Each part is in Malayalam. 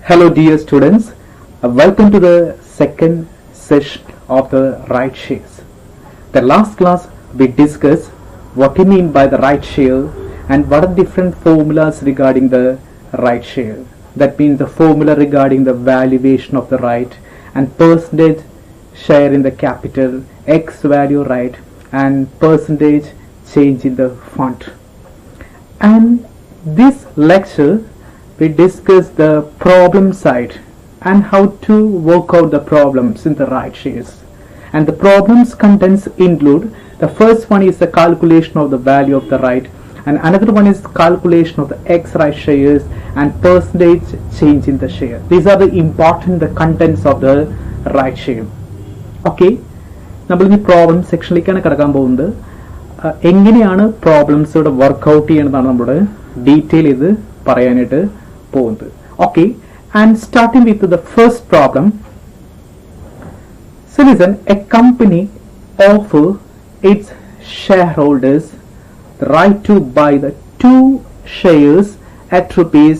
Hello dear students, welcome to the second session of the right shares. The last class we discussed what we mean by the right share and what are different formulas regarding the right share. That means the formula regarding the valuation of the right and percentage share in the capital, X value right and percentage change in the fund. And this lecture we discuss the problem side and how to work out the problems in the right shares. And the problems contents include, the first one is the calculation of the value of the right, and another one is calculation of the X right shares and percentage change in the share. These are the important contents of the right share. Okay, നമ്മൾ ഈ പ്രോബ്ലം സെക്ഷനിലേക്കാണ് കിടക്കാൻ പോകുന്നത്. എങ്ങനെയാണ് പ്രോബ്ലംസ് ഇവിടെ വർക്ക്ഔട്ട് ചെയ്യണമെന്നാണ് നമ്മുടെ ഡീറ്റെയിൽ ഇത് പറയാനായിട്ട് പോകുന്നത്. Okay, and starting with the first problem. So listen, a company offer its shareholders the right to buy the two shares at rupees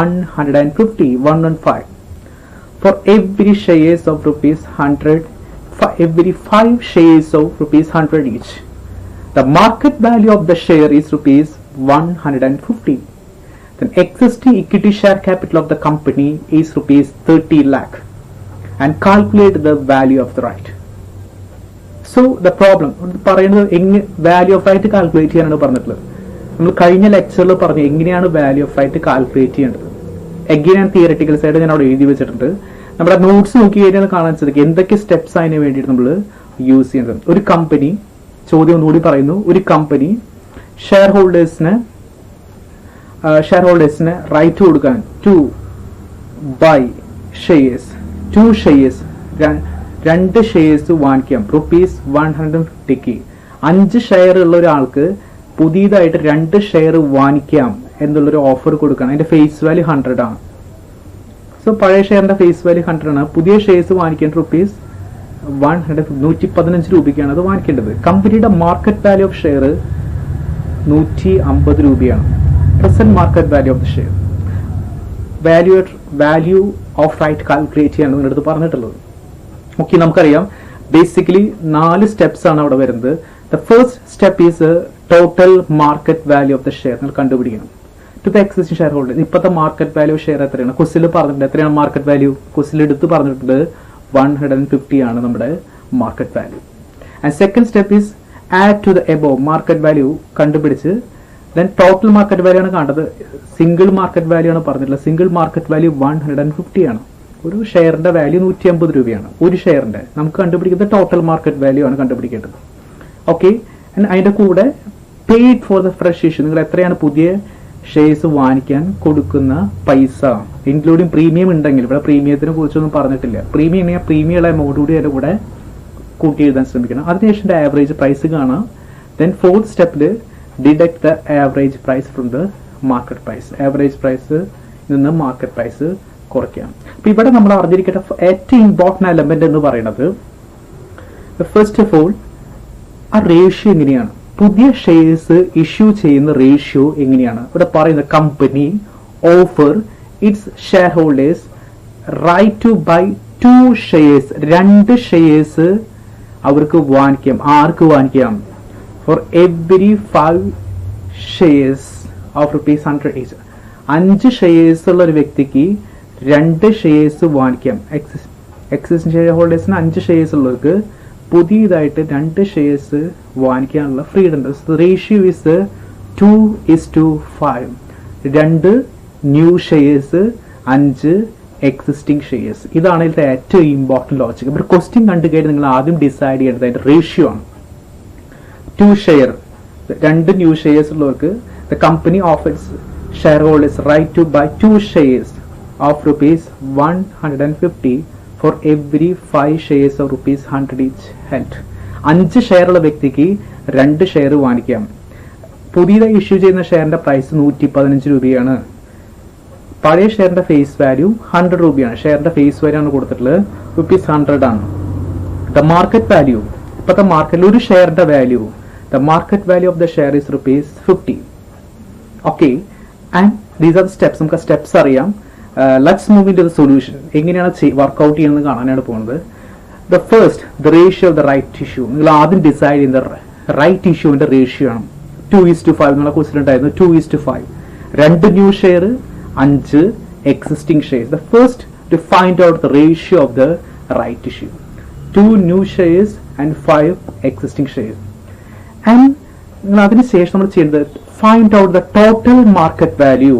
115 for every shares of rupees 100, for every 5 shares of rupees 100 each. The market value of the share is rupees 150. The existing equity share capital of the company is rupees 30 lakh and calculate the value of the right. So the problem പറയുന്നത് വാല്യൂ ഓഫ് റൈറ്റ് കാൽക്കുലേറ്റ് ചെയ്യാനാണ് പറഞ്ഞിട്ടുള്ളത്. നമ്മൾ കഴിഞ്ഞ ലെക്ചറിൽ പറഞ്ഞു എങ്ങനെയാണ് വാല്യൂ ഓഫ് റൈറ്റ് കാൽക്കുലേറ്റ് ചെയ്യേണ്ടത്. എങ്ങനെയാണ് തിയററ്റിക്കൽ സൈഡ് ഞാൻ അവിടെ എഴുതി വെച്ചിട്ടുണ്ട്. നമ്മുടെ നോട്ട്സ് നോക്കി കഴിഞ്ഞാൽ കാണാൻ സാധിക്കും എന്തൊക്കെ സ്റ്റെപ്സ് അതിന് വേണ്ടിയിട്ട് നമ്മൾ യൂസ് ചെയ്യുന്നത്. ഒരു കമ്പനി, ചോദ്യം ഒന്നുകൂടി പറയുന്നു, ഒരു കമ്പനി ഷെയർ ഹോൾഡേഴ്സിന് റൈറ്റ് കൊടുക്കാൻ to buy shares, to shares, രണ്ട് ഷെയർസ് വാങ്ങിക്കാം റുപ്പീസ് 150. 5 ഷെയർ ഉള്ള ഒരാൾക്ക് പുതിയതായിട്ട് 2 ഷെയർ വാങ്ങിക്കാം എന്നുള്ളൊരു ഓഫർ കൊടുക്കണം. അതിന്റെ ഫേസ് വാല്യൂ 100 ആണ്. സോ പഴയ ഷെയറിന്റെ ഫേസ് വാല്യൂ 100 ആണ്. പുതിയ ഷെയർസ് വാങ്ങിക്കേണ്ട റുപ്പീസ് 115 രൂപയ്ക്കാണ് അത് വാങ്ങിക്കേണ്ടത്. കമ്പനിയുടെ മാർക്കറ്റ് വാല്യൂ ഓഫ് ഷെയർ 150 രൂപയാണ്. Present market value of the share. Value of right calculate ചെയ്യാണ് നിങ്ങളുടെ അടുത്ത് പറഞ്ഞിട്ടുള്ളത്. ഓക്കെ, നമുക്കറിയാം ബേസിക്കലി 4 സ്റ്റെപ്സ് ആണ് അവിടെ വരുന്നത്. The first step is total market value of the share നിങ്ങൾ കണ്ടുപിടിക്കണം. To the existing share holder ഇപ്പോഴത്തെ മാർക്കറ്റ് വാല്യൂ ഓഫ് ഷെയർ എത്രയാണ്? ക്വസ്റ്റിൽ പറഞ്ഞിട്ടുണ്ട് എത്രയാണ് മാർക്കറ്റ് വാല്യൂ. ക്വസ്റ്റിൽ എടുത്ത് പറഞ്ഞിട്ടുണ്ട് 150 ആണ് നമ്മുടെ market value. And second step is add to the above market value കണ്ടുപിടിച്ച് ദെൻ ടോട്ടൽ മാർക്കറ്റ് വാല്യൂ ആണ് കണ്ടത്. സിംഗിൾ മാർക്കറ്റ് വാല്യൂ ആണ് പറഞ്ഞിട്ടുള്ളത്. സിംഗിൾ മാർക്കറ്റ് വാല്യൂ 150 ആണ്. ഒരു ഷെയറിന്റെ വാല്യൂ 150 രൂപയാണ്. ഒരു ഷെയറിന്റെ നമുക്ക് കണ്ടുപിടിക്കുന്നത് ടോട്ടൽ മാർക്കറ്റ് വാല്യൂ ആണ് കണ്ടുപിടിക്കേണ്ടത്. ഓക്കെ, അതിന്റെ കൂടെ paid for the fresh issue, നിങ്ങൾ എത്രയാണ് പുതിയ ഷെയർസ് വാങ്ങിക്കാൻ കൊടുക്കുന്ന പൈസ ഇൻക്ലൂഡിംഗ് പ്രീമിയം ഉണ്ടെങ്കിൽ, ഇവിടെ പ്രീമിയത്തിനെ കുറിച്ചൊന്നും പറഞ്ഞിട്ടില്ല. പ്രീമിയം ഉണ്ടെങ്കിൽ പ്രീമിയം എമൗണ്ട് കൂടി അതിന്റെ കൂടെ കൂട്ടി എഴുതാൻ ശ്രമിക്കണം. അതിനുശേഷം ആവറേജ് പ്രൈസ് കാണാം. ദെൻ ഫോർത്ത് സ്റ്റെപ്പിൽ deduct the average price from the market price. Average price നിന്ന് മാർക്കറ്റ് പ്രൈസ് കുറയ്ക്കാം. അപ്പൊ ഇവിടെ നമ്മൾ അറിഞ്ഞിരിക്കേണ്ട ഏറ്റവും ഇമ്പോർട്ടന്റ് എലമെന്റ് എന്ന് പറയുന്നത് ഫസ്റ്റ് ഓഫ് ഓൾ ആ റേഷ്യോ എങ്ങനെയാണ്, പുതിയ ഷെയർസ് ഇഷ്യൂ ചെയ്യുന്ന റേഷ്യോ എങ്ങനെയാണ്. ഇവിടെ പറയുന്ന company offer its shareholders right to buy 2 shares, 2 shares അവർക്ക് വാങ്ങിക്കാം. ആർക്ക് വാങ്ങിക്കാം? For every 5 shares of rupees 100 each. 5 shares ഉള്ള ഒരു വ്യക്തിക്ക് 2 ഷെയർസ് വാങ്ങിക്കാം. എക്സിസ്റ്റിംഗ് ഷെയർ ഹോൾഡേഴ്സിന് 5 ഷെയർസ് ഉള്ളവർക്ക് പുതിയതായിട്ട് 2 ഷെയർസ് വാങ്ങിക്കാനുള്ള ഫ്രീഡം ഉണ്ട്. Ratio is 2:5. 2 new shares, 5 existing shares. ഇതാണ് ഇതിന്റെ ഏറ്റവും ഇമ്പോർട്ടന്റ് ലോജിക്. ഒരു ക്വസ്റ്റ്യൻ കണ്ടു കഴിഞ്ഞാൽ നിങ്ങൾ ആദ്യം ഡിസൈഡ് ചെയ്യേണ്ടത് അതിന്റെ റേഷ്യോ ആണ്. 2 ഷെയർ, 2 ന്യൂ ഷെയർസ് ഉള്ളവർക്ക് the company offers shareholders right to buy 2 shares of rupees 150 for every 5 shares of rupees 100 each held. 5 share ഉള്ള വ്യക്തിക്ക് 2 ഷെയർ വാങ്ങിക്കാം. പുതിയതായി ഇഷ്യൂ ചെയ്യുന്ന ഷെയറിന്റെ പ്രൈസ് 115 രൂപയാണ്. പഴയ ഷെയറിന്റെ ഫേസ് വാല്യൂ 100 രൂപയാണ്. ഷെയറിന്റെ ഫേസ് വാല്യൂ ആണ് കൊടുത്തിട്ടുള്ളത് റുപ്പീസ് 100 ആണ്. ദ മാർക്കറ്റ് വാല്യൂ, ഇപ്പോഴത്തെ മാർക്കറ്റിൽ ഒരു ഷെയറിന്റെ value, the market value of the share is rupees 50. Okay, and these are steps. നമുക്ക് സ്റ്റെപ്സ് അറിയാം. Let's move into the solution. എങ്ങനെയാണ് വർക്ക്ഔട്ട് ചെയ്യുന്നത് കാണാനാണ് പോകുന്നത്. The first the ratio of the right issue. നിങ്ങൾ ആദ്യം ഡിസൈഡ് ചെയ്യുന്ന റൈറ്റ് ഇഷ്യൂവിന്റെ റേഷ്യോ ആണ്. 2:5 എന്നുള്ള ക്വസ്റ്റ്യൻ ഉണ്ടായിരുന്നു. 2:5. 2 new share, 5 existing shares. The first to find out the ratio of the right issue. 2 new shares and 5 existing shares. And അതിനുശേഷം നമ്മൾ ചെയ്യുന്നത് find out the total market value.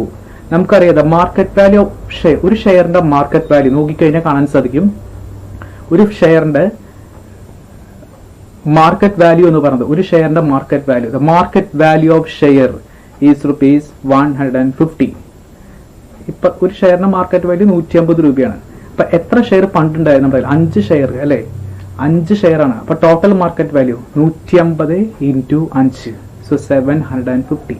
നമുക്കറിയാം the market value of share. ഒരു ഷെയറിന്റെ മാർക്കറ്റ് വാല്യൂ നോക്കിക്കഴിഞ്ഞാൽ കാണാൻ സാധിക്കും. ഒരു ഷെയറിന്റെ മാർക്കറ്റ് വാല്യൂ എന്ന് പറയുന്നത് ഒരു ഷെയറിന്റെ market value, the market value of share is ₹150. ഇപ്പൊ ഒരു ഷെയറിന്റെ മാർക്കറ്റ് വാല്യൂ 150 രൂപയാണ്. അപ്പൊ എത്ര ഷെയർ പണ്ടുണ്ടായിരുന്നു നമ്മുടെ 5 ഷെയർ അല്ലെ? 5 ഷെയർ ആണ്. അപ്പൊ ടോട്ടൽ മാർക്കറ്റ് വാല്യൂ 150 × 5, സോ 750.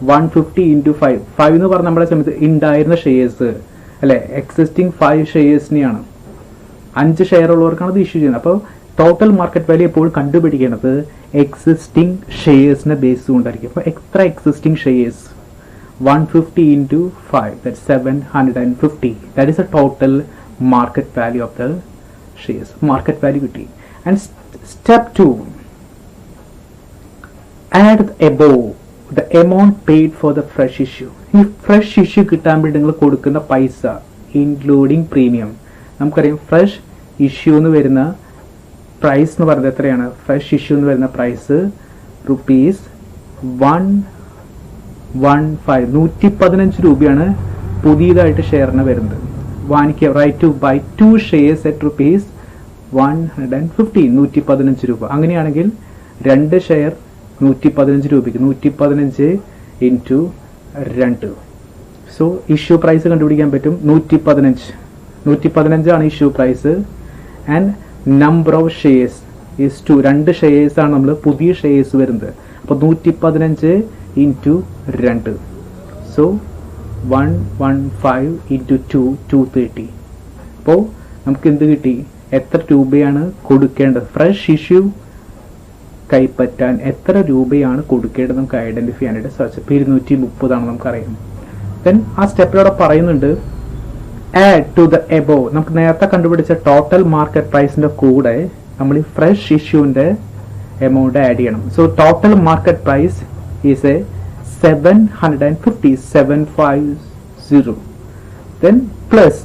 150 × 5. 5 എന്ന് പറഞ്ഞ നമ്മുടെ സമയത്ത് ഉണ്ടായിരുന്ന ഷെയർസ് അല്ലെ, എക്സിസ്റ്റിംഗ് 5 ഷെയർസിനെയാണ്. 5 ഷെയർ ഉള്ളവർക്കാണ് ഇത് ഇഷ്യൂ ചെയ്യുന്നത്. അപ്പോൾ ടോട്ടൽ മാർക്കറ്റ് വാല്യൂ എപ്പോഴും കണ്ടുപിടിക്കേണ്ടത് എക്സിസ്റ്റിംഗ് ഷെയർസിനെ ബേസ് കൊണ്ടായിരിക്കും. അപ്പൊ എത്ര existing shares? 150 × 5, that's 750. That is the total market value of the shares. Market value കിട്ടി. And step 2, add above the amount paid for the fresh issue. ഈ ഫ്രഷ് ഇഷ്യൂ കിട്ടാൻ വേണ്ടി നിങ്ങൾ കൊടുക്കുന്ന പൈസ ഇൻക്ലൂഡിങ് പ്രീമിയം. നമുക്കറിയാം ഫ്രഷ് ഇഷ്യൂ എന്ന് വരുന്ന പ്രൈസ് എന്ന് പറയുന്നത് എത്രയാണ്? ഫ്രഷ് ഇഷ്യൂ എന്ന് വരുന്ന പ്രൈസ് ₹115 രൂപയാണ് പുതിയതായിട്ട് ഷെയറിന് വരുന്നത്. വാങ്ങിക്കുക, right to buy 2 shares at ₹115, 115 രൂപ. അങ്ങനെയാണെങ്കിൽ 2 ഷെയർ 115 രൂപയ്ക്ക്, 115 × 2. സോ ഇഷ്യൂ പ്രൈസ് കണ്ടുപിടിക്കാൻ പറ്റും. 115 ആണ് issue price. And number of shares is 2. 2 shares ആണ് നമ്മൾ പുതിയ ഷെയർസ് വരുന്നത്. അപ്പോൾ 115 × 2, സോ 115 × 2, 230. അപ്പോൾ നമുക്ക് എന്ത് കിട്ടി? എത്ര രൂപയാണ് കൊടുക്കേണ്ടത്? ഫ്രഷ് ഇഷ്യൂ കൈപ്പറ്റാൻ എത്ര രൂപയാണ് കൊടുക്കേണ്ടത് നമുക്ക് ഐഡന്റിഫൈ ചെയ്യാനായിട്ട് സാധിച്ചു. 230 ആണ് നമുക്കറിയാം. ദെൻ ആ സ്റ്റെപ്പിലൂടെ പറയുന്നുണ്ട് ആഡ് ടു ദ എബോവ്. നമുക്ക് നേരത്തെ കണ്ടുപിടിച്ച ടോട്ടൽ മാർക്കറ്റ് പ്രൈസിന്റെ കൂടെ നമ്മൾ ഈ ഫ്രഷ് ഇഷ്യൂവിന്റെ എമൗണ്ട് ആഡ് ചെയ്യണം. So total market price is a 750, 750. Then plus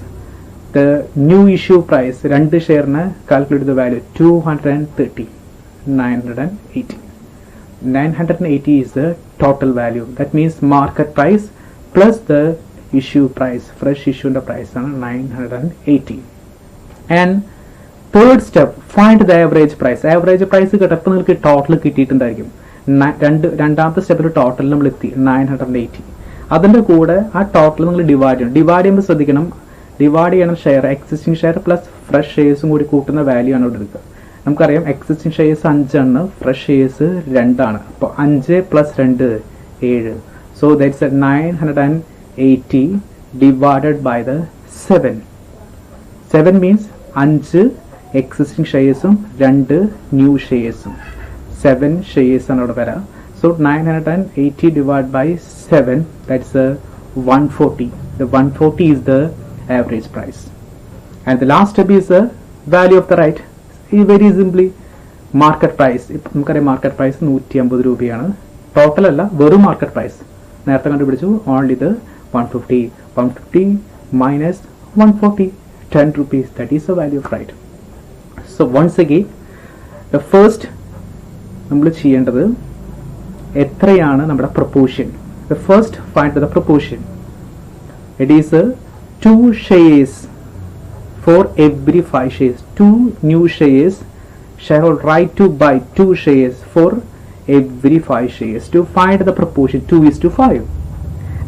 the new issue price, 2 ഷെയറിന് കാൽക്കുലേറ്റ് ചെയ്ത value 230, 980. 980 is the total value. That means market price plus the issue price, fresh issue price ആണ് 980. And third step, find the average price. Average price കിട്ടപ്പോൾ നിങ്ങൾക്ക് ടോട്ടൽ കിട്ടിയിട്ടുണ്ടായിരിക്കും. രണ്ടാമത്തെ സ്റ്റെപ്പിൽ ടോട്ടൽ നമ്മൾ എത്തി 980. അതിന്റെ കൂടെ ആ ടോട്ടൽ നിങ്ങൾ ഡിവൈഡ് ചെയ്യണം. ഡിവൈഡ് ചെയ്യുമ്പോൾ ശ്രദ്ധിക്കണം, ഡിവൈഡ് ചെയ്യണം share, existing share plus fresh ഷെയർസും കൂടി കൂട്ടുന്ന വാല്യൂ ആണ് ഇവിടെ എടുക്കുക. നമുക്കറിയാം എക്സിസ്റ്റിംഗ് ഷെയർസ് 5 ആണ്, ഫ്രഷ് ഷെയർസ് 2 ആണ്. അപ്പോൾ 5 + 2 7. So that's 980 divided by the 7. 7 means 5 existing ഷെയർസും 2 ന്യൂ ഷെയർസും. 7 shares ആണ് അവിടെ വരാം. So 980 divided by 7, that's 140. The 140 is the average price. And the last step is the value of the right. Very simply market price. നമുക്കറിയാം മാർക്കറ്റ് പ്രൈസ് 150 രൂപയാണ്. ടോട്ടൽ അല്ല, വെറും മാർക്കറ്റ് പ്രൈസ് നേരത്തെ കണ്ടുപിടിച്ചു. ഓൺലി ഇത് 150. 150 minus 140, 10 rupees. That is the value of right. So once again, the first നമ്മൾ ചെയ്യേണ്ടത് എത്രയാണ് നമ്മുടെ proportion. The first find the proportion. It is 2 shares for every 5 shares. 2 new shares. Shareholder right to buy 2 shares for every 5 shares. To find the proportion 2:5.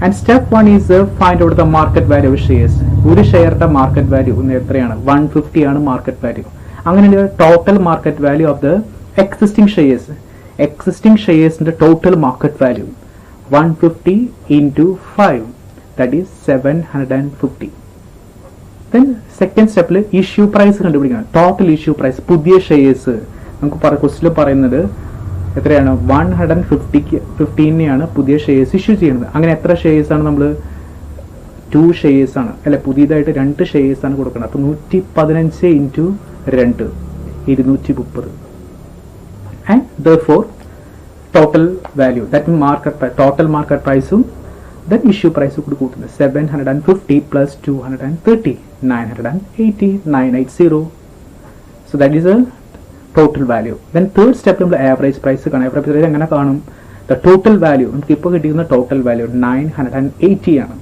And step 1 is find out the market value of shares. ഒരു ഷെയറിന്റെ മാർക്കറ്റ് വാല്യൂ എത്രയാണ്? 150 ആണ് മാർക്കറ്റ് വാല്യൂ. അങ്ങനെ total market value of the existing shares. Existing shares in the total market value 150 × 5, that is 750. Then second step issue price കണ്ടുപിടിക്കണം. ടോട്ടൽ ഇഷ്യൂ പ്രൈസ് പുതിയ ഷെയർസ് നമുക്ക് ക്വസ്റ്റിൽ പറയുന്നത് എത്രയാണ്? 115 പുതിയ ഷെയർസ് ഇഷ്യൂ ചെയ്യുന്നത്. അങ്ങനെ എത്ര ഷെയർസ് ആണ് നമ്മൾ 2 ഷെയർസ് ആണ് അല്ലെ, പുതിയതായിട്ട് 2 ഷെയർസ് ആണ് കൊടുക്കുന്നത്. അപ്പൊ 115 into 2 230. And therefore total value, that means total market price then issue price കൂടി കൂട്ടുന്നത് 750 plus 230 980 980. So that is a total value. Then third step നമ്മൾ average price കാണാം. average price എങ്ങനെ കാണും? The total value നമുക്ക് ഇപ്പോൾ കിട്ടിയിരുന്ന total value 980 ആണ്.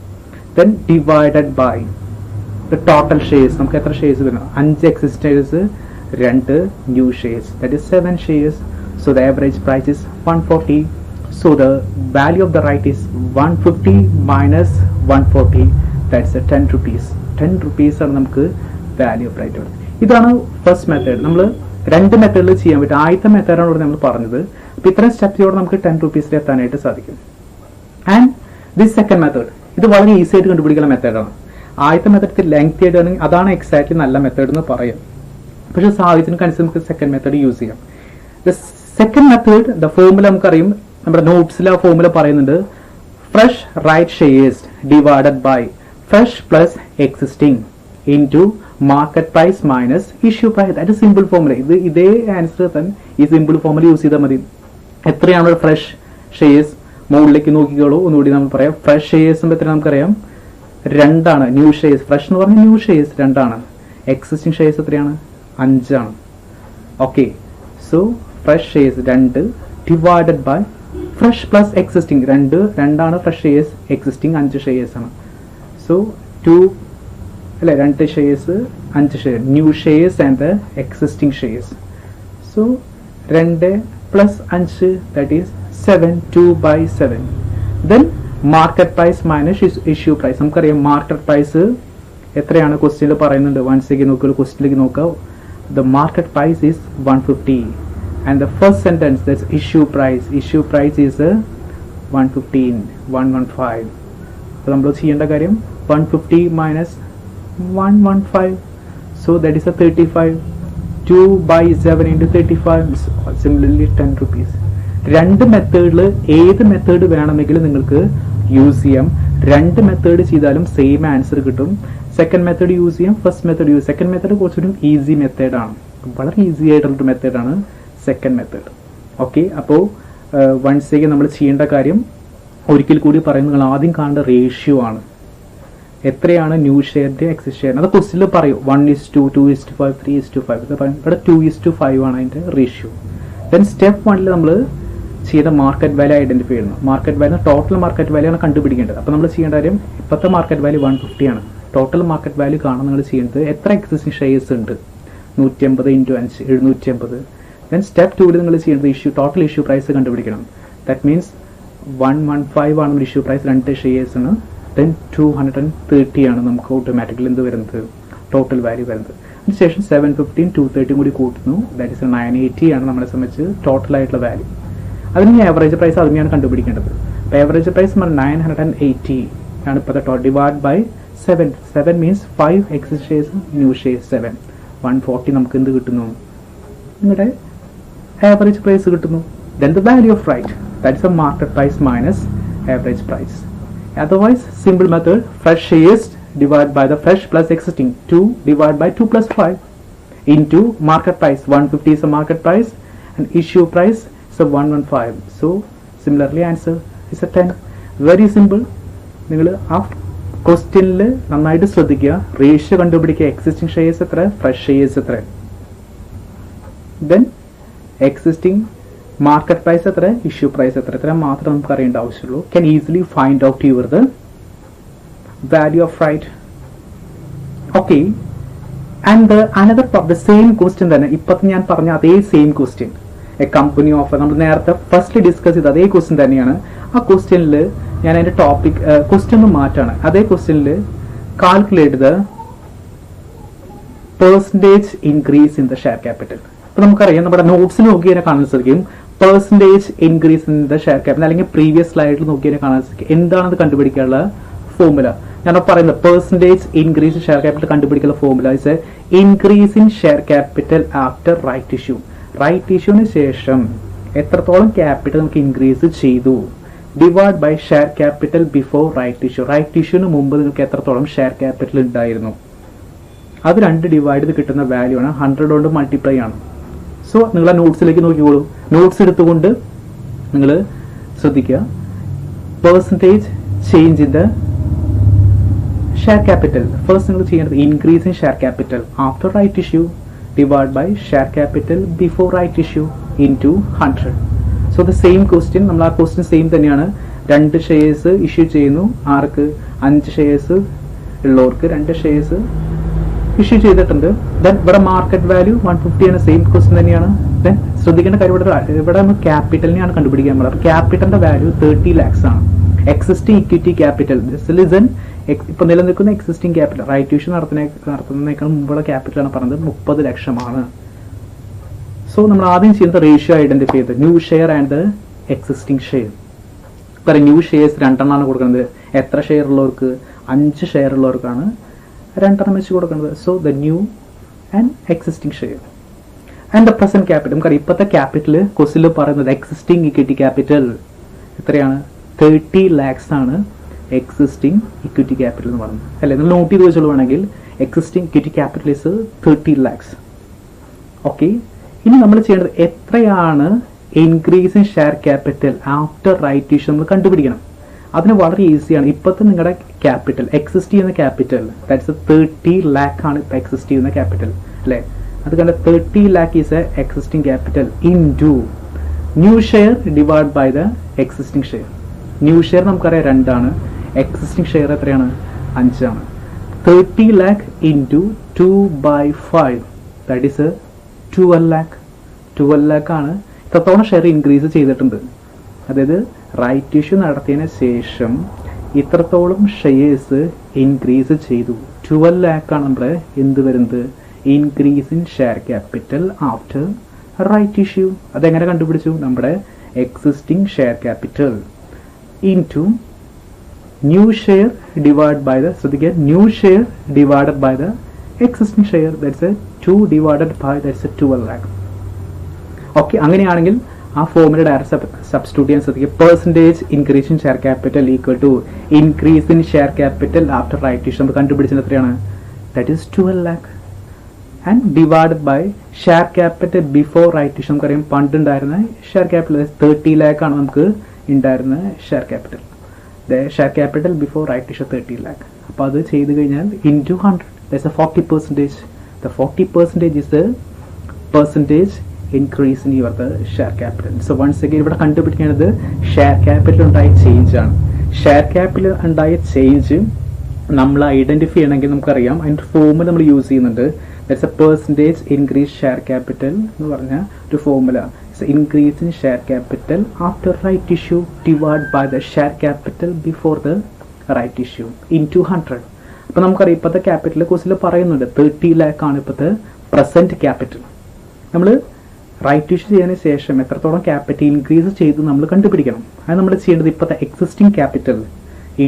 Then divided by the total shares, നമുക്ക് എത്ര ഷെയർസ് വരുന്നു? 5 existing shares, 2 new shares, that is 7 shares. So the average price is 140. So the value of the right is 150 minus 140, that's a 10 rupees. 10 rupees ആണ് നമുക്ക് വാല്യൂ ഓഫ് റൈറ്റ്. ഇതാണ് ഫസ്റ്റ് മെത്തേഡ്. നമ്മൾ 2 മെത്തേഡിൽ ചെയ്യാൻ പറ്റും. ആദ്യത്തെ മെത്തേഡാണ് ഇവിടെ നമ്മൾ പറഞ്ഞത്. അപ്പോൾ ഇത്രയും സ്റ്റെപ്സിലൂടെ നമുക്ക് 10 rupeesൽ എത്താനായിട്ട് സാധിക്കും. ആൻഡ് ദിസ് സെക്കൻഡ് മെത്തേഡ്, ഇത് വളരെ ഈസി ആയിട്ട് കണ്ടുപിടിക്കുന്ന മെത്തേഡാണ്. ആദ്യത്തെ മെത്തേഡ് ലെങ്തി ആയിട്ടാണെങ്കിൽ അതാണ് എക്സാക്ട്ലി നല്ല മെത്തേഡ് എന്ന് പറയാം. പക്ഷേ സാഹചര്യത്തിനനുസരിച്ച് നമുക്ക് സെക്കൻഡ് മെത്തേഡ് യൂസ് ചെയ്യാം. The second method, the formula നമുക്കറിയും, നമ്മുടെ നോട്ട്സിൽ ആ ഫോർമുല പറയുന്നുണ്ട്. Fresh right shares divided by fresh plus existing into market price minus issue price. That simple formula. ഇതേ ആൻസർ തന്നെ ഈ സിമ്പിൾ ഫോർമുല യൂസ് ചെയ്താൽ മതി. എത്രയാണ് ഫ്രഷ് ഷെയർസ്? മുകളിലേക്ക് നോക്കിക്കോളൂ. ഒന്നുകൂടി നമ്മൾ പറയാം. ഫ്രഷ് ഷെയർസ് എത്ര നമുക്കറിയാം? 2 ആണ്. ന്യൂ ഷെയർസ്, ഫ്രഷ് എന്ന് പറഞ്ഞാൽ ന്യൂ ഷെയർസ് 2 ആണ്. എക്സിസ്റ്റിംഗ് ഷെയർസ് എത്രയാണ്? 5 ആണ്. Okay, so fresh shares 2 divided by fresh plus existing 2 ആണ് ഫ്രഷ് ഷെയർസ്, എക്സിസ്റ്റിംഗ് 5 ഷെയർസ് ആണ്. സോ 2 അല്ലെ, 2 shares 5 share, new shares and existing shares. So 2 plus 5, that is 7, 2 by 7. Then market price minus issue price. നമുക്കറിയാം മാർക്കറ്റ് പ്രൈസ് എത്രയാണ് ക്വസ്റ്റ്യനിൽ പറയുന്നുണ്ട്. വൺസ് അഗൈൻ നോക്കുക, ക്വസ്റ്റ്യനിലേക്ക് നോക്കുക. The market price is 150 and the first sentence, that's issue price is 115 115. അപ്പോൾ നമ്മൾ ചെയ്യേണ്ട കാര്യം 150 minus 115, so that is a 35. 2 by 7 into 35, similarly 10 rupees. 2 മെത്തേഡിൽ ഏത് മെത്തേഡ് വേണമെങ്കിലും നിങ്ങൾക്ക് യൂസ് ചെയ്യാം. 2 മെത്തേഡ് ചെയ്താലും സെയിം ആൻസർ കിട്ടും. സെക്കൻഡ് മെത്തേഡ് യൂസ് ചെയ്യാം, first method use. Second method കുറച്ചുകൂടി ഈസി മെത്തേഡാണ്, വളരെ ഈസി ആയിട്ടുള്ളൊരു മെത്തേഡാണ് സെക്കൻഡ് മെത്തേഡ്. ഓക്കെ, അപ്പോൾ വൺസേക്ക് നമ്മൾ ചെയ്യേണ്ട കാര്യം ഒരിക്കൽ കൂടി പറയുന്നത്, നിങ്ങൾ ആദ്യം കാണേണ്ട റേഷ്യോ ആണ്. എത്രയാണ് ന്യൂ ഷെയറിന്റെ എക്സിസ്റ്റ് ഷെയർ? അത് ക്വസ്റ്റ്യനിൽ പറയും 1:2, 2:5, 3:5. ഇത് പറയും. ഇവിടെ 2:5 ആണ് അതിന്റെ റേഷ്യോ. ദെൻ സ്റ്റെപ്പ് 1 നമ്മൾ ചെയ്ത മാർക്കറ്റ് വാല്യൂ ഐഡന്റിഫൈ ചെയ്യണം. Market value total market value ആണ് കണ്ടുപിടിക്കേണ്ടത്. അപ്പോൾ നമ്മൾ ചെയ്യേണ്ട കാര്യം, ഇപ്പോഴത്തെ മാർക്കറ്റ് വാല്യൂ 150 ആണ്. ടോട്ടൽ മാർക്കറ്റ് വാല്യൂ കാണാൻ നിങ്ങൾ ചെയ്യുന്നത് എത്ര എക്സിസ്റ്റിംഗ് ഷെയർസ് ഉണ്ട്, 150 × 5 750. ദെൻ സ്റ്റെപ്പ് 2 നിങ്ങൾ ചെയ്യേണ്ടത് ടോട്ടൽ ഇഷ്യൂ പ്രൈസ് കണ്ടുപിടിക്കണം. ദാറ്റ് മീൻസ് 115 ആണ് ഇഷ്യൂ പ്രൈസ്, 2 ഷെയർസ് ആണ്. ദെൻ 230 ആണ് നമുക്ക് ഓട്ടോമാറ്റിക്കലി എന്ത് വരുന്നത്, ടോട്ടൽ വാല്യൂ വരുന്നത്. അതിനുശേഷം 715 230 കൂടി കൂട്ടുന്നു, ദാറ്റ് ഈസ് 980 ആണ് നമ്മളെ സംബന്ധിച്ച് ടോട്ടൽ ആയിട്ടുള്ള വാല്യൂ. അതിന് ആവറേജ് പ്രൈസ് അതിനെയാണ് കണ്ടുപിടിക്കേണ്ടത്. അപ്പോൾ ആവറേജ് പ്രൈസ് 980 ആണ് ഇപ്പോഴത്തെ total. Divide by 7 means 5 exist shares, new shares 7, 140 നമുക്ക് എന്ത് കിട്ടുന്നു, നിങ്ങളുടെ ആവറേജ് പ്രൈസ് കിട്ടുന്നു. Then the value of right, that is the market price minus average price. Otherwise, simple method, fresh shares divided by the fresh plus existing, 2 divided by 2 plus 5 into market price. 150 is the market price and issue price is a 115. So similarly answer is a 10. Very simple. നിങ്ങൾ ആ ക്വസ്റ്റ്യനിൽ നന്നായിട്ട് ശ്രദ്ധിക്കുക, റേഷ്യോ കണ്ടുപിടിക്കുക. എക്സിസ്റ്റിംഗ് ഷെയർസ് എത്ര, ഫ്രഷ് ഷെയർസ് എത്ര, ദെൻ എക്സിസ്റ്റിംഗ് മാർക്കറ്റ് പ്രൈസ് എത്ര, ഇഷ്യൂ പ്രൈസ് എത്ര, ഇത്ര മാത്രം നമുക്ക് അറിയേണ്ട ആവശ്യമുള്ളൂ. Can easily find out your the value of right. Okay, and another the same question തന്നെ, ഇപ്പത്തെ ഞാൻ പറഞ്ഞ അതേ same question, a company offer, നമ്മൾ നേരത്തെ ഫസ്റ്റ് ഡിസ്കസ് ചെയ്ത അതേ ക്വസ്റ്റ്യൻ തന്നെയാണ്. ആ ക്വസ്റ്റ്യനിൽ ഞാൻ അതിന്റെ ടോപ്പിക് ക്വസ്റ്റ്യൻ മാറ്റാണ്. അതേ ക്വസ്റ്റ്യനിൽ calculate the percentage increase in the share capital. അപ്പൊ നമുക്കറിയാം, നമ്മുടെ നോട്ട്സിൽ നോക്കിയാൽ കാണാൻ സാധിക്കും percentage increase in the share capital, അല്ലെങ്കിൽ പ്രീവിയസ് സ്ലൈഡിൽ നോക്കിയാൽ കാണാൻ സാധിക്കും. എന്താണെന്ന് കണ്ടുപിടിക്കാനുള്ള ഫോർമുല ഞാൻ പറയുന്നത്, പെർസെന്റേജ് ഇൻക്രീസ് ഷെയർ ക്യാപിറ്റൽ കണ്ടുപിടിക്കുന്ന formula is increase in share capital after right issue. Right ഇഷ്യൂവിന് ശേഷം എത്രത്തോളം ക്യാപിറ്റൽ നമുക്ക് ഇൻക്രീസ് ചെയ്തു, divide by share capital before right issue. Right ഇഷ്യൂന് മുമ്പ് നിങ്ങൾക്ക് എത്രത്തോളം ഷെയർ ക്യാപിറ്റൽ ഉണ്ടായിരുന്നു, അത് 2 ഡിവൈഡ് ചെയ്ത് കിട്ടുന്ന വാല്യൂ ആണ്. 100 കൊണ്ട് മൾട്ടിപ്ലൈ ആണ്. സോ നിങ്ങൾ ആ നോട്ട്സിലേക്ക് നോക്കിക്കോളൂ. നോട്ട്സ് എടുത്തുകൊണ്ട് നിങ്ങൾ ശ്രദ്ധിക്കുക. Percentage change in the share capital. First നിങ്ങൾ ചെയ്യേണ്ടത് increase in share capital after right issue divide by share capital before right issue into 100. So the same question, നമ്മൾ ആ ക്വസ്റ്റ്യൻ സെയിം തന്നെയാണ്. 2 ഷെയർസ് ഇഷ്യൂ ചെയ്യുന്നു. ആർക്ക്? 5 ഷെയർസ് ഉള്ളവർക്ക് 2 ഷെയർസ് ഇഷ്യൂ ചെയ്തിട്ടുണ്ട്. ദെൻ ഇവിടെ മാർക്കറ്റ് വാല്യൂ 150 ആണ്. സെയിം ക്വസ്റ്റ്യൻ തന്നെയാണ്. ദെൻ ശ്രദ്ധിക്കേണ്ട കാര്യം ഇവിടെ നമ്മൾ ക്യാപിറ്റലിനെയാണ് കണ്ടുപിടിക്കാൻ പോകുന്നത്. അപ്പോൾ ക്യാപിറ്റലിന്റെ വാല്യൂ 30 lakhs ആണ്. എക്സിസ്റ്റിംഗ് ഇക്വിറ്റി ക്യാപിറ്റൽ ഇപ്പൊ നിലനിൽക്കുന്ന എക്സിസ്റ്റിംഗ് ക്യാപിറ്റൽ റൈറ്റ് ഇഷ്യൂ നടത്തുന്നതിനേക്കാൾ മുമ്പുള്ള ക്യാപിറ്റൽ ആണ് പറഞ്ഞത് 30 ലക്ഷമാണ്. സോ നമ്മൾ ആദ്യം ചെയ്യുന്നത് റേഷ്യോ ഐഡന്റിഫൈ ചെയ്ത് new share and the existing share. പറയാം ന്യൂ ഷെയർസ് 2 കൊടുക്കുന്നത്. എത്ര ഷെയർ ഉള്ളവർക്ക്? 5 ഷെയർ ഉള്ളവർക്കാണ് 2 വെച്ച് കൊടുക്കുന്നത്. So the new and existing share and the present capital. നമുക്കറിയാം ഇപ്പോഴത്തെ ക്യാപിറ്റൽ ക്വസ്റ്റിൽ പറയുന്നത് എക്സിസ്റ്റിംഗ് ഇക്വിറ്റി ക്യാപിറ്റൽ എത്രയാണ്? 30 lakhs ആണ് എക്സിസ്റ്റിംഗ് ഇക്വിറ്റി ക്യാപിറ്റൽ എന്ന് പറയുന്നത് അല്ലെ. നിങ്ങൾ നോട്ട് ചെയ്ത് വെച്ചോളുവാണെങ്കിൽ existing equity capital is 30 lakhs. Okay, ഇനി നമ്മൾ ചെയ്യേണ്ടത് എത്രയാണ് increase in share capital after right issue നമ്മൾ കണ്ടുപിടിക്കണം. അതിന് വളരെ ഈസിയാണ്. ഇപ്പോഴത്തെ നിങ്ങളുടെ ക്യാപിറ്റൽ എക്സിസ്റ്റ് ചെയ്യുന്ന ക്യാപിറ്റൽ ദാറ്റ്സ് 30 lakh ആണ് ഇപ്പൊ എക്സിസ്റ്റ് ചെയ്യുന്ന ക്യാപിറ്റൽ അല്ലെ. അത് കണ്ട 30 lakh is a existing capital into new share divide by the existing share. New share നമുക്കറിയാം 2 ആണ്. എക്സിസ്റ്റിംഗ് ഷെയർ എത്രയാണ്? 5 ആണ്. 30 lakh into 2/5 that is 12 lakh. 12 lakh ആണ്. ഇത്രത്തോളം ഷെയർ ഇൻക്രീസ് ചെയ്തിട്ടുണ്ട്. അതായത് റൈറ്റ് ഇഷ്യൂ നടത്തിയതിന് ശേഷം ഇത്രത്തോളം ഷെയർസ് ഇൻക്രീസ് ചെയ്തു. 12 lakh ആണ് നമ്മുടെ എന്ത് വരുന്നത്? Increase in share capital after right issue. അതെങ്ങനെ കണ്ടുപിടിച്ചു? നമ്മുടെ existing share capital into new share divided by the new share divided by the existing share, that's a 2 divided by that's a 12 lakh. Okay, അങ്ങനെയാണെങ്കിൽ ആ ഫോമിൽ ഡയറക്റ്റ് സബ്സ്റ്റിറ്റ്യൂട്ട് ചെയ്യാൻ ശ്രദ്ധിക്കുക. Percentage increase in share capital equal to increase in share capital after right issue. നമ്മൾ കണ്ടുപിടിച്ചത് എത്രയാണ്? That is 12 lakh and divided by share capital before right issue. നമുക്കറിയാം പണ്ട് ഉണ്ടായിരുന്ന ഷെയർ ക്യാപിറ്റൽ 30 lakh ആണ് നമുക്ക് ഉണ്ടായിരുന്ന share capital. Share capital before right issue 30 lakh. അപ്പോൾ അത് ചെയ്ത് കഴിഞ്ഞാൽ into 100 that's a 40%. The 40% is the percentage increase in your the share capital. So once again ഇവിടെ കണ്ടുപിടിക്കേണ്ടത് ഷെയർ ക്യാപിറ്റൽ ഉണ്ടായ ചേഞ്ച് ആണ്. ഷെയർ ക്യാപിറ്റൽ ഉണ്ടായ ചേഞ്ച് നമ്മൾ ഐഡന്റിഫൈ ചെയ്യണമെങ്കിൽ നമുക്കറിയാം അതിൻ്റെ ഫോമുല നമ്മൾ യൂസ് ചെയ്യുന്നുണ്ട്. That's a percentage increase share capital എന്ന് പറഞ്ഞ ഒരു formula. Increase in share capital after right issue divided by the share capital before the right issue into 100. അപ്പോൾ നമുക്കറിയാം ഇപ്പോഴത്തെ ക്യാപിറ്റൽ കോഴ്സിൽ പറയുന്നുണ്ട് 30 lakh ആണ് ഇപ്പോഴത്തെ പ്രസന്റ് ക്യാപിറ്റൽ. നമ്മൾ റൈറ്റ് ഇഷ്യൂ ചെയ്തതിന് ശേഷം എത്രത്തോളം ക്യാപിറ്റൽ ഇൻക്രീസ് ചെയ്ത് നമ്മൾ കണ്ടുപിടിക്കണം. അത് നമ്മൾ ചെയ്യേണ്ടത് ഇപ്പോഴത്തെ existing capital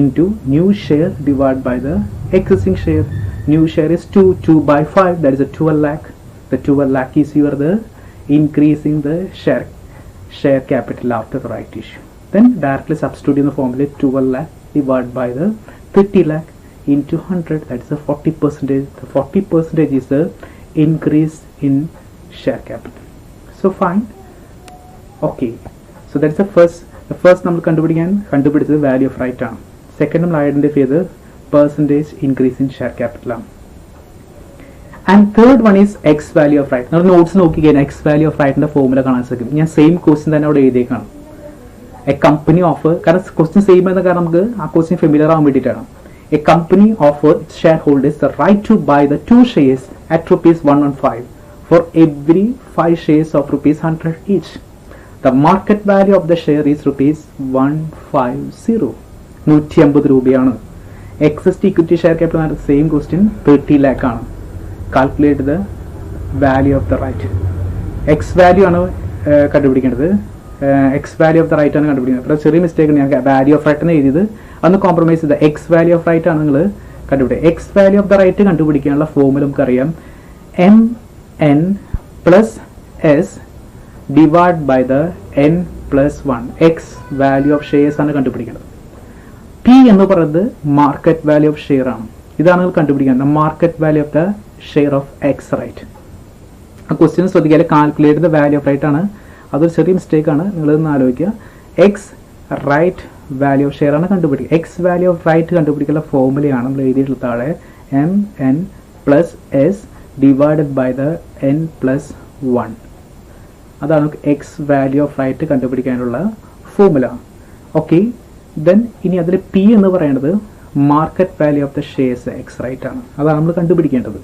into new share divide by the existing share. New share is 2/5 that is a 12 lakh. The 12 lakh is your the increasing the share capital after the right issue. Then directly substitute in the formula 12 lakh divided by the 30 lakh into 100, that is the 40%. The 40% is the increase in share capital. So fine. Okay, so that's the first നമ്മൾ കണ്ടുപിടിച്ചത് value of right ആണ്. Second നമ്മൾ identify ചെയ്ത് percentage increase in share capital ആണ്. And third one is x value of right. നമ്മൾ നോട്ട്സ് നോക്കിക്കഴിഞ്ഞാൽ x value of right ന്റെ ഫോർമുല കാണാൻ സാധിക്കും. ഞാൻ സെയിം ക്വസ്റ്റ്യൻ തന്നെ അവിടെ എഴുതിയേക്കാണ്. എ കമ്പനി ഓഫർ, കാരണം ക്വസ്റ്റ്യൻ സെയിം എന്ന കാരണം നമുക്ക് ആ ക്വസ്റ്റ്യൻ ഫെമിലിയർ ആവാൻ വേണ്ടിയിട്ടാണ്. A company offer its shareholders the right to buy the 2 shares at ₹115 for every 5 shares of ₹100 each. The market value of the share is ₹150. 150 രൂപയാണ്. Exist equity share capital same question 30 lakh ആണ്. Calculate the value of the right. X value ആണ് കണ്ടുപിടിക്കേണ്ടത്. X value of the right ആണ് കണ്ടുപിടിക്കുന്നത്. അപ്പോൾ ചെറിയ മിസ്റ്റേക്ക് ഞാൻ വാല്യൂ ഓഫ് റൈറ്റ് എന്ന് എഴുതിയത് അന്ന് കോംപ്രമൈസ് ചെയ്ത എക്സ് വാല്യൂ ഓഫ് റൈറ്റ് ആണ് നിങ്ങൾ കണ്ടുപിടിക്കുക. X value of the right കണ്ടുപിടിക്കാനുള്ള ഫോർമുല നമുക്കറിയാം. MN plus S divided by the N plus 1 x value of shares ആണ് കണ്ടുപിടിക്കേണ്ടത്. പി എന്ന് പറയുന്നത് മാർക്കറ്റ് വാല്യൂ ഓഫ് ഷെയർ ആണ്. ഇതാണ് നിങ്ങൾ കണ്ടുപിടിക്കേണ്ടത്, market value of the share of x right. ആ ക്വസ്റ്റ്യൻ ശ്രദ്ധിക്കുക, calculate the value of right ആണ്. അതൊരു ചെറിയ മിസ്റ്റേക്ക് ആണ്, നിങ്ങളിതൊന്ന് ആലോചിക്കുക. X right value of share ആണ് കണ്ടുപിടിക്കുക. എക്സ് വാല്യൂ ഓഫ് റൈറ്റ് കണ്ടുപിടിക്കുന്ന ഫോർമുലയാണ് നമ്മൾ എഴുതിയിട്ടുള്ള താഴെ M N plus S divided by the N plus 1. അതാണ് എക്സ് വാല്യൂ ഓഫ് റൈറ്റ് കണ്ടുപിടിക്കാനുള്ള ഫോർമുല. ഓക്കെ, ദെൻ ഇനി അതിൽ പി എന്ന് പറയുന്നത് market value of the shares X right ആണ്. അതാണ് നമ്മൾ കണ്ടുപിടിക്കേണ്ടത്.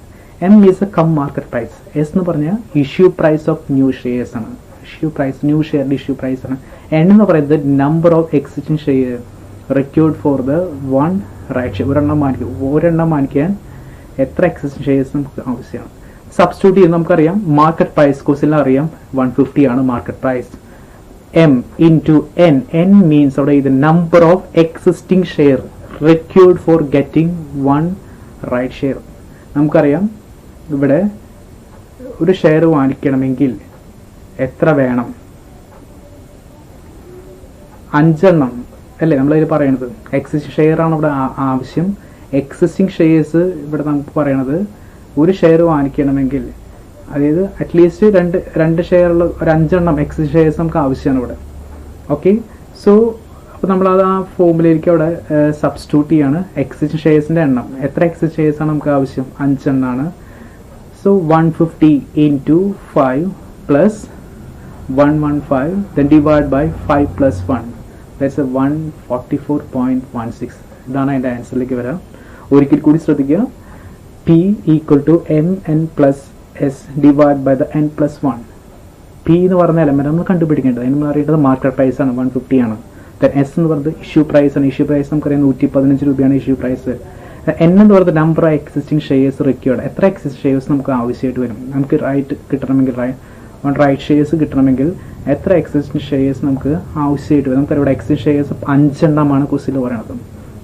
M is a cum market price. S എന്ന് പറഞ്ഞാൽ issue price of new shares ആണ്. ഇഷ്യൂ പ്രൈസ്, ന്യൂ ഷെയറിന്റെ ഇഷ്യൂ പ്രൈസ് ആണ്. എൻ എന്ന് പറയുന്നത് number of existing share required for the one right share. ഒരെണ്ണം മാനിക്കാൻ എത്ര എക്സിസ്റ്റിംഗ് ഷെയർസ് നമുക്ക് ആവശ്യമാണ്. സബ്സ്റ്റിറ്റ്യൂട്ട് ചെയ്യുന്നത് നമുക്കറിയാം, മാർക്കറ്റ് പ്രൈസ് ക്വസ്റ്റ്യനിൽ അറിയാം 150 ആണ് market price. M into N, N means അവിടെ ഇത് number of existing share required for getting one right share. നമുക്കറിയാം ഇവിടെ ഒരു ഷെയർ വാങ്ങിക്കണമെങ്കിൽ എത്ര വേണം? 5 എണ്ണം അല്ലേ നമ്മളതിൽ പറയണത്. എക്സിസ്റ്റിംഗ് ഷെയർ ആണ് ഇവിടെ ആവശ്യം. എക്സിസ്റ്റിംഗ് ഷെയർസ് ഇവിടെ നമുക്ക് പറയണത് ഒരു ഷെയർ വാങ്ങിക്കണമെങ്കിൽ, അതായത് അറ്റ്ലീസ്റ്റ് രണ്ട് ഷെയറുള്ള ഒരു 5 എണ്ണം എക്സിസ്റ്റിംഗ് ഷെയർസ് നമുക്ക് ആവശ്യമാണ് ഇവിടെ. ഓക്കെ, സോ അപ്പോൾ നമ്മളത് ആ ഫോമിലേക്ക് അവിടെ സബ്സ്റ്റിറ്റ്യൂട്ട് ചെയ്യാണ്. എക്സിസ്റ്റിംഗ് ഷെയർസിൻ്റെ എണ്ണം എത്ര എക്സിസ്റ്റിംഗ് ഷെയർസ് ആണ് നമുക്ക് ആവശ്യം? 5 എണ്ണമാണ്. So 150 into 5 plus 115 then divide by 5 plus 1, that's a 144.16. ഇതാണ് അതിൻ്റെ ആൻസറിലേക്ക് വരാം. ഒരിക്കൽ കൂടി ശ്രദ്ധിക്കുക, P equal to M N plus S divide by the N plus 1. P എന്ന് പറഞ്ഞ എലമെന്റ് നമ്മൾ കണ്ടുപിടിക്കേണ്ടത്. അതിന് നമ്മൾ അറിയേണ്ടത് മാർക്കറ്റ് പ്രൈസ് ആണ്, 150 ആണ്. ദെൻ എസ് എന്ന് പറയുന്നത് ഇഷ്യൂ പ്രൈസ് ആണ്. ഇഷ്യൂ പ്രൈസ് നമുക്കറിയാം 115 രൂപയാണ് ഇഷ്യൂ പ്രൈസ്. എൻ എന്ന് പറയുന്നത് number of existing shares required. എത്ര എക്സിസ്റ്റിംഗ് ഷെയർസ് നമുക്ക് ആവശ്യമായിട്ട് വരും? നമുക്ക് റൈറ്റ് കിട്ടണമെങ്കിൽ റൈറ്റ് ഷെയർസ് കിട്ടണമെങ്കിൽ എത്ര എക്സിസ്റ്റിംഗ് ഷെയർസ് നമുക്ക് ആവശ്യമായിട്ട് വരും? നമുക്കറിയാം ഇവിടെ എക്സിസ്റ്റിംഗ് ഷെയർസ് 5 എണ്ണമാണ് ക്വസ്റ്റ്യനിൽ പറയണത്.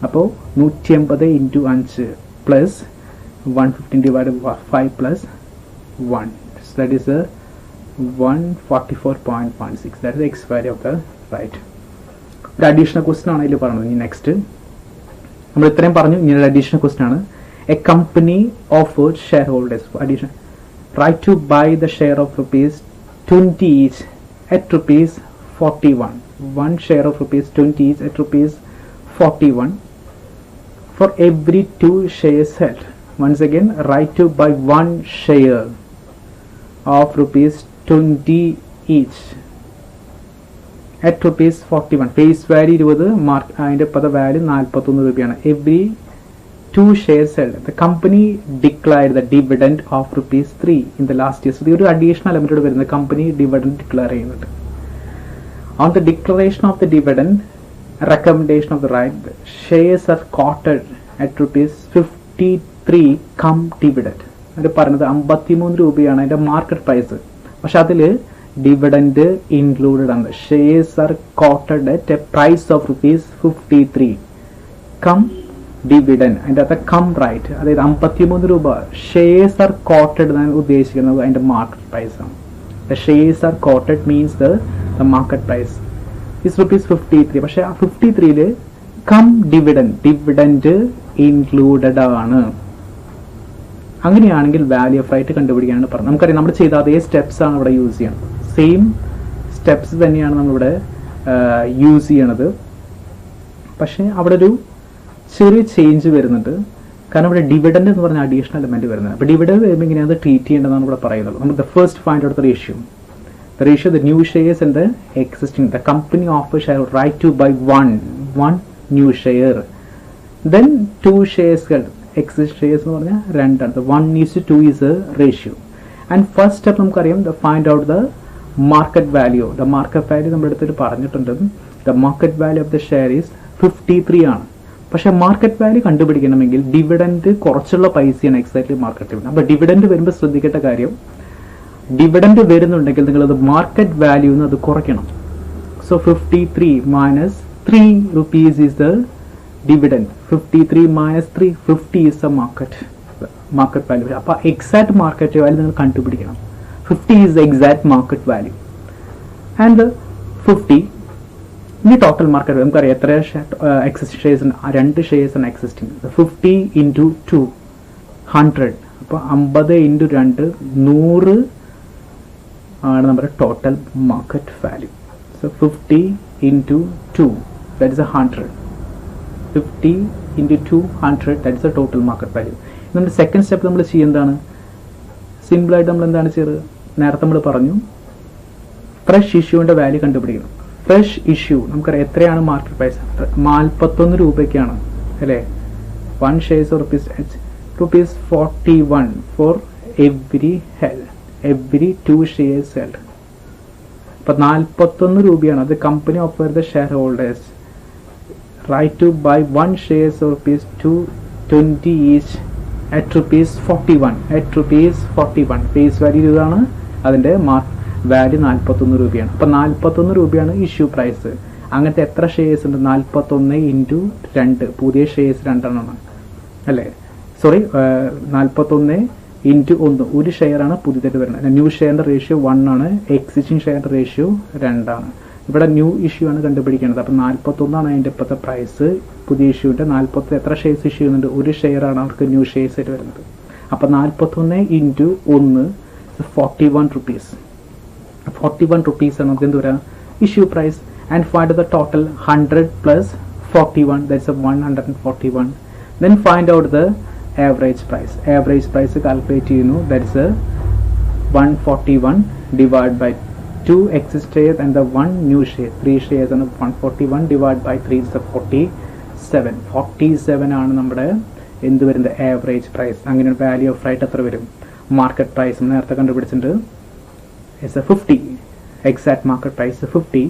അപ്പോൾ 180 into 5 plus 150 divide 5 plus 1, that is a 144.16. that is the x value of the right. ഒരു അഡീഷണൽ ക്വസ്റ്റ്യൻ ആണ് ഇതിൽ പറയുന്നത്. ഇനി നെക്സ്റ്റ് നമ്മൾ ഇത്രയും പറഞ്ഞു. ഇനി ഒരു അഡീഷണൽ ക്വസ്റ്റ്യൻ ആണ്. A company offered share holders additional right to buy the share of rupees 20 each at rupees 41. One share of rupees 20 each at rupees 41 for every 2 shares held. Once again, right to buy one share of rupees 20 each at rupees 41. Face value 20, mark അതിന്റെ പദ വാല്യൂ 41 രൂപയാണ്. Every 2 shares held. The company declared the dividend of rupees 3 in the last year. So the additional element വരുന്ന company dividend declare ചെയ്യുന്നുണ്ട്. On the declaration of the dividend, recommendation of the right, the shares are quoted at rupees 53 come dividend. അത് പറയുന്നത് 53 രൂപയാണ് അതിന്റെ മാർക്കറ്റ് പ്രൈസ്. പക്ഷെ അതിൽ ഡിവിഡൻഡ് ഇൻക്ലൂഡഡ് ആണ്. Shares are quoted at a price of rupees 53 come dividend. അതിൻ്റെ അകത്ത് കം റൈറ്റ്, അതായത് 53 രൂപ ഷെയർസ് ആർ കോട്ടഡ് എന്നാണ് ഉദ്ദേശിക്കുന്നത്. അതിൻ്റെ മാർക്കറ്റ് പ്രൈസ് ആണ്. The shares are quoted means the market price is rupees 53. പക്ഷെ ആ 53ൽ കം ഡിവിഡൻഡ് ഇൻക്ലൂഡഡ് ആണ്. അങ്ങനെയാണെങ്കിൽ വാല്യൂ ഓഫ് റൈറ്റ് കണ്ടുപിടിക്കാനാണ് പറഞ്ഞത്. നമുക്കറിയാം നമ്മൾ ചെയ്ത അതേ സ്റ്റെപ്സ് ആണ് ഇവിടെ യൂസ് ചെയ്യണം. സെയിം സ്റ്റെപ്സ് തന്നെയാണ് നമ്മളിവിടെ യൂസ് ചെയ്യണത്. പക്ഷേ അവിടെ ഒരു ചെറിയ ചേഞ്ച് വരുന്നുണ്ട്. കാരണം ഇവിടെ ഡിവിഡൻഡ് എന്ന് പറഞ്ഞ അഡീഷണൽ എലമെന്റ് വരുന്നത്. അപ്പോൾ ഡിവിഡൻഡ് വരുമ്പോൾ ഇങ്ങനെ അത് ട്രീറ്റ് ചെയ്യേണ്ടതാണ് ഇവിടെ പറയുന്നത്. നമുക്ക് the first find out the ratio, the new shares and the existing. The company offers share right to buy one new share. Then 2 shares exist shares എന്ന് പറഞ്ഞാൽ 2. The 1:2 is a ratio. And first step നമുക്കറിയാം find out the market value. The market value നമ്മുടെ അടുത്ത് പറഞ്ഞിട്ടുണ്ട്. The market value of the share is 53 ആണ്. പക്ഷെ മാർക്കറ്റ് വാല്യൂ കണ്ടുപിടിക്കണമെങ്കിൽ ഡിവിഡൻഡ് കുറച്ചുള്ള പൈസയാണ് എക്സാക്ട്ലി മാർക്കറ്റ് ഡിവിഡൻഡ്. അപ്പോൾ ഡിവിഡൻഡ് വരുമ്പോൾ ശ്രദ്ധിക്കേണ്ട കാര്യം, ഡിവിഡൻഡ് വരുന്നുണ്ടെങ്കിൽ നിങ്ങളത് മാർക്കറ്റ് വാല്യൂ അത് കുറയ്ക്കണം. So 53 minus 3 rupees is the dividend. 53 minus 3, 50 is the market value. അപ്പോൾ എക്സാക്ട് മാർക്കറ്റ് വാല്യൂ നിങ്ങൾ കണ്ടുപിടിക്കണം. 50 is the exact market value. And the 50 ഇനി ടോട്ടൽ മാർക്കറ്റ് നമുക്കറിയാം എത്ര എക്സിസ്റ്റ് ഷെയർസ്, 2 ഷെയർസ് ആണ് എക്സിസ്റ്റിംഗ്. 50 into 2 100. അപ്പോൾ 50 into 2 100 ആണ് നമ്മുടെ total market value. So 50 into 2 that is 100. 50 into 2 100 that is the total market value. നമ്മുടെ സെക്കൻഡ് സ്റ്റെപ്പ് നമ്മൾ ചെയ്യുന്നതാണ് സിമ്പിളായിട്ട് നമ്മൾ എന്താണ് ചെയ്തത്, നേരത്തെ നമ്മൾ പറഞ്ഞു ഫ്രഷ് ഇഷ്യൂവിൻ്റെ വാല്യൂ കണ്ടുപിടിക്കണം. ഫ്രഷ് ഇഷ്യൂ നമുക്കറിയാം എത്രയാണ് മാർക്കറ്റ് പ്രൈസ്, 41 രൂപയ്ക്കാണ് അല്ലേ. 1 shares of rupees 41 for every 2 shares held. അപ്പോൾ 41 രൂപയാണ്. അത് company offer the shareholders right to buy 1 shares of rupees 220 each at rupees 41. Face value ഇതാണ്, അതിൻ്റെ വാല്യൂ 41 രൂപയാണ്. അപ്പോൾ 41 രൂപയാണ് ഇഷ്യൂ പ്രൈസ്. അങ്ങനത്തെ എത്ര ഷെയർസ് ഉണ്ട്, 41 into 2, പുതിയ ഷെയർസ് 2 എണ്ണമാണ് അല്ലേ. സോറി 41 into 1, ഒരു ഷെയറാണ് പുതിയതായിട്ട് വരുന്നത്. ന്യൂ ഷെയറിൻ്റെ റേഷ്യോ 1 ആണ്, എക്സിസ്റ്റിംഗ് ഷെയറിൻ്റെ റേഷ്യോ 2 ആണ്. ഇവിടെ ന്യൂ ഇഷ്യൂ ആണ് കണ്ടുപിടിക്കുന്നത്. അപ്പോൾ 41 ആണ് അതിൻ്റെ ഇപ്പോഴത്തെ പ്രൈസ്. പുതിയ ഇഷ്യൂവിൻ്റെ 40 എത്ര ഷെയർസ് ഇഷ്യൂ ചെയ്യുന്നുണ്ട്, ഒരു ഷെയറാണ് അവർക്ക് ന്യൂ ഷെയർസ് ആയിട്ട് വരുന്നത്. അപ്പോൾ 41 into 1 41 rupees. 41 rupees ആണ് നമുക്ക് എന്ത് വരാം issue price. And find the total 100 plus 41 that's 141. Then find out the average price. Average price calculate ചെയ്യുന്നു, that's 141 divided by 2 exist shares and the 1 new share. 3 shares and 141 divided by 3 is 47. 47 ആണ് നമ്മുടെ എന്ത് വരുന്നത് ആവറേജ് പ്രൈസ്. അങ്ങനെ വാല്യൂ ഓഫ് റൈറ്റ് എത്ര വരും, മാർക്കറ്റ് പ്രൈസ് നേരത്തെ കണ്ടുപിടിച്ചിട്ടുണ്ട്. It's a 50. Exact market price is 50.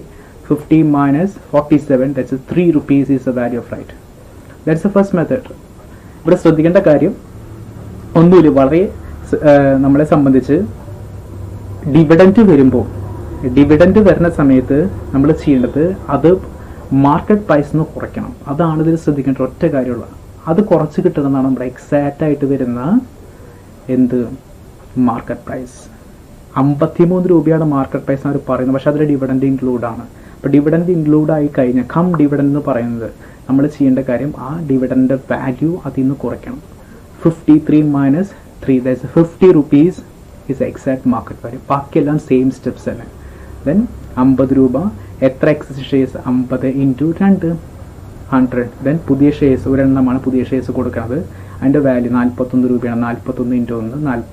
50 minus 47, that's 3 rupees is the value of right. That's the first method. ഇവിടെ ശ്രദ്ധിക്കേണ്ട കാര്യം ഒന്നുമില്ല, വളരെ നമ്മളെ സംബന്ധിച്ച് ഡിവിഡൻറ്റ് വരുന്ന സമയത്ത് നമ്മൾ ചെയ്യേണ്ടത് അത് മാർക്കറ്റ് പ്രൈസ് നിന്ന് കുറയ്ക്കണം. അതാണ് ഇതിൽ ശ്രദ്ധിക്കേണ്ട ഒറ്റ കാര്യമുള്ളത്. അത് കുറച്ച് കിട്ടുന്നതാണ് നമ്മുടെ എക്സാക്റ്റ് ആയിട്ട് വരുന്ന എന്ത് മാർക്കറ്റ് പ്രൈസ്. 53 രൂപയാണ് മാർക്കറ്റ് പ്രൈസ് അവർ പറയുന്നത്, പക്ഷെ അതിൽ ഡിവിഡൻഡ് ഇൻക്ലൂഡ് ആണ്. അപ്പോൾ ഡിവിഡൻഡ് ഇൻക്ലൂഡ് ആയി കഴിഞ്ഞാൽ ഡിവിഡൻഡ് എന്ന് പറയുന്നത് നമ്മൾ ചെയ്യേണ്ട കാര്യം ആ ഡിവിഡൻഡ് വാല്യൂ അതിൽ നിന്ന് കുറയ്ക്കണം. 53 minus 3 that's 50 rupees is exact market value. ബാക്കിയെല്ലാം സെയിം സ്റ്റെപ്സ് തന്നെ. ദെൻ 50 രൂപ എത്ര എക്സിസ്റ്റ് ഷെയർസ്, 50 into 2 100. ദെൻ പുതിയ ഷെയർസ് ഒരെണ്ണമാണ് പുതിയ ഷെയർസ് കൊടുക്കുന്നത്, അതിൻ്റെ വാല്യൂ 41 രൂപയാണ്. 41 into 1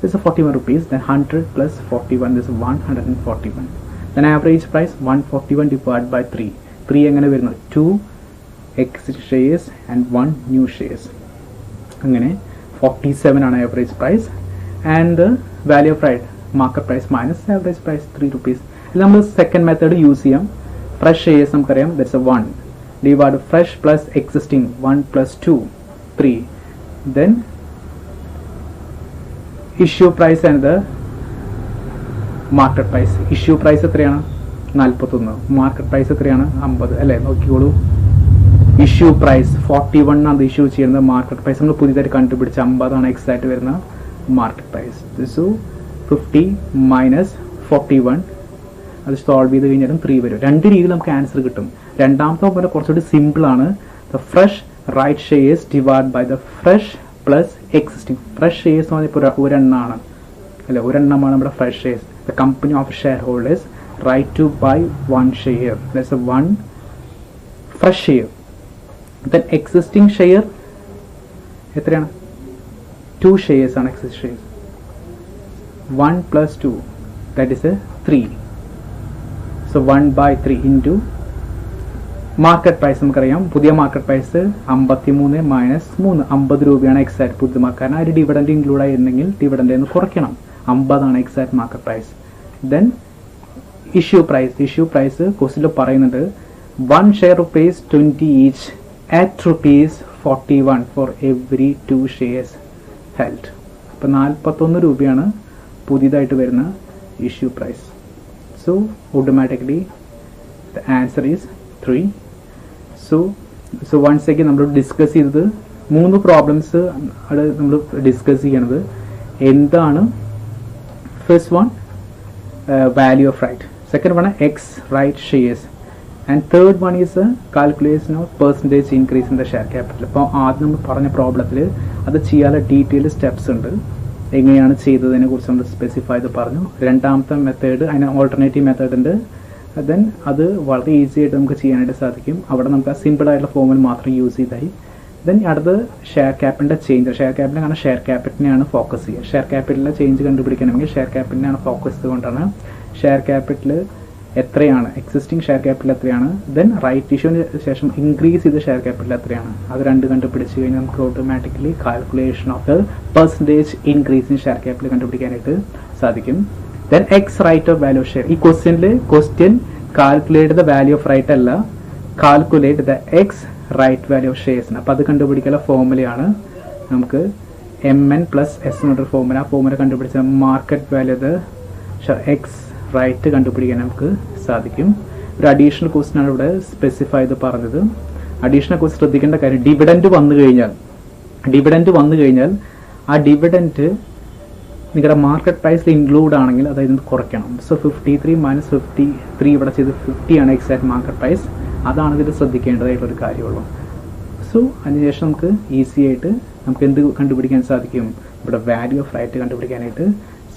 this is 41 rupees. Then 100 plus 41 this is 141. Then average price 141 divided by 3. 3 എങ്ങനെ വരുന്നു, 2 exit shares and 1 new shares. അങ്ങനെ 47 ആണ് average price and the value of right market price minus average price 3 rupees. ഇത് നമ്മൾ സെക്കൻഡ് മെത്തേഡ് യൂസ് ചെയ്യാം. ഫ്രഷ് ഷെയർസ് നമുക്കറിയാം, that's 1 divided fresh plus existing 1 plus 2 3. Then issue price and the market price. Issue price എത്രയാണ് 41, മാർക്കറ്റ് പ്രൈസ് എത്രയാണ് 50 അല്ലേ. നോക്കിക്കോളൂ, ഇഷ്യൂ പ്രൈസ് 41 ആണ് ഇഷ്യൂ ചെയ്യുന്നത്. മാർക്കറ്റ് പ്രൈസ് നമ്മൾ പുതിയതായിട്ട് കണ്ടുപിടിച്ച 50 ആണ് എക്സാക്ട് വരുന്ന മാർക്കറ്റ് പ്രൈസ്. സോ 50 minus 41 അത് സോൾവ് ചെയ്ത് കഴിഞ്ഞാലും 3 വരും. 2 രീതിയിൽ നമുക്ക് ആൻസർ കിട്ടും. രണ്ടാമത്തെ പോലെ കുറച്ചുകൂടി സിമ്പിൾ ആണ്. The fresh right shares divide by the fresh plus existing. Fresh shares എന്ന് പറഞ്ഞാൽ ഒരെണ്ണമാണ് അല്ലെ, ഒരെണ്ണമാണ് നമ്മുടെ fresh shares. The company of shareholders right to buy 1 share. That's a 1 fresh share. Then existing share എത്രയാണ്, 2 shares ആണ് exist shares. 1 plus 2 that is a 3. So 1 by 3 into market price നമുക്കറിയാം. പുതിയ മാർക്കറ്റ് പ്രൈസ് 53 മൈനസ് 3 50 രൂപയാണ് എക്സാക്ട് പുതിയ മാർക്കറ്റ്. കാരണം അതിൽ ഡിവിഡൻഡ് ഇൻക്ലൂഡ് ആയിരുന്നെങ്കിൽ ഡിവിഡൻഡ് നിന്ന് കുറയ്ക്കണം. 50 ആണ് exact market price. Then issue price ക്വസ്റ്റിൽ പറയുന്നുണ്ട് 1 share rupees 20 each at rupees 41 for every 2 shares held. അപ്പോൾ 41 രൂപയാണ് പുതിയതായിട്ട് വരുന്ന issue price. So automatically the answer is 3. So once again നമ്മൾ ഡിസ്കസ് ചെയ്തത് 3 പ്രോബ്ലംസ് ആണ് നമ്മൾ ഡിസ്കസ് ചെയ്യണത്. എന്താണ് first one value of right, second one x right shares, and third one is calculation of percentage increase in the share capital. അപ്പോൾ ആദ്യം നമ്മൾ പറഞ്ഞ പ്രോബ്ലത്തിൽ അത് ചെയ്യാനുള്ള ഡീറ്റെയിൽ സ്റ്റെപ്സ് ഉണ്ട്, എങ്ങനെയാണ് ചെയ്തതിനെ കുറിച്ച് നമ്മൾ സ്പെസിഫൈ ചെയ്ത് പറഞ്ഞു. രണ്ടാമത്തെ മെത്തേഡ് അതിന് ഓൾട്ടർനേറ്റീവ് മെത്തേഡ് ഉണ്ട്. ദെൻ അത് വളരെ ഈസി ആയിട്ട് നമുക്ക് ചെയ്യാനായിട്ട് സാധിക്കും. അവിടെ നമുക്ക് ആ സിമ്പിൾ ആയിട്ടുള്ള ഫോമിൽ മാത്രം യൂസ് ചെയ്തായി. ദെൻ അടുത്ത് ഷെയർ ക്യാപിറ്റലിൻ്റെ ചേഞ്ച്. ഷെയർ ക്യാപിറ്റൽ കാരണം ഷെയർ ക്യാപിറ്റലിനെയാണ് ഫോക്കസ് ചെയ്യുക. ഷെയർ ക്യാപിറ്റലിലെ ചേഞ്ച് കണ്ടുപിടിക്കണമെങ്കിൽ ഷെയർ ക്യാപിറ്റലിനെയാണ് ഫോക്കസ് ചെയ്തുകൊണ്ടാണ് ഷെയർ ക്യാപിറ്റൽ എത്രയാണ്, എക്സിസ്റ്റിംഗ് ഷെയർ ക്യാപിറ്റൽ എത്രയാണ്, ദെൻ റൈറ്റ് ഇഷ്യൂവിന് ശേഷം ഇൻക്രീസ് ചെയ്ത ഷെയർ ക്യാപിറ്റൽ എത്രയാണ്, അത് രണ്ട് കണ്ടുപിടിച്ച് കഴിഞ്ഞാൽ നമുക്ക് automatically calculation of the percentage increase in share capital കണ്ടുപിടിക്കാനായിട്ട് സാധിക്കും. Then X right of value of share. ഈ question calculate the value of right അല്ല, calculate the X right value of ഷെയർസിന്. അപ്പോൾ അത് കണ്ടുപിടിക്കാനുള്ള ഫോർമുലയാണ് നമുക്ക് MN പ്ലസ് എസ് എന്നൊരു ഫോർമുല. ആ ഫോർമുല കണ്ടുപിടിച്ച market value the X right കണ്ടുപിടിക്കാൻ നമുക്ക് സാധിക്കും. ഒരു അഡീഷണൽ ക്വസ്റ്റ്യൻ ആണ് ഇവിടെ സ്പെസിഫൈ ചെയ്ത് പറഞ്ഞത്. അഡീഷണൽ ക്വസ്റ്റ്യൻ ശ്രദ്ധിക്കേണ്ട കാര്യം, ഡിവിഡൻഡ് വന്നു കഴിഞ്ഞാൽ ആ ഡിവിഡൻഡ് നിങ്ങളുടെ മാർക്കറ്റ് പ്രൈസിൽ ഇൻക്ലൂഡ് ആണെങ്കിൽ അതായത് കുറയ്ക്കണം. സോ 53 മൈനസ് 53 ഇവിടെ ചെയ്ത് 50 ആണ് എക്സാക്ട് മാർക്കറ്റ് പ്രൈസ്. അതാണ് ഇതിൽ ശ്രദ്ധിക്കേണ്ടതായിട്ടൊരു കാര്യമുള്ളൂ. സോ അതിനുശേഷം നമുക്ക് ഈസി ആയിട്ട് നമുക്ക് എന്ത് കണ്ടുപിടിക്കാൻ സാധിക്കും, ഇവിടെ വാല്യൂ ഓഫ് റൈറ്റ് കണ്ടുപിടിക്കാനായിട്ട്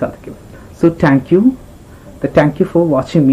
സാധിക്കും. So thank you for watching me.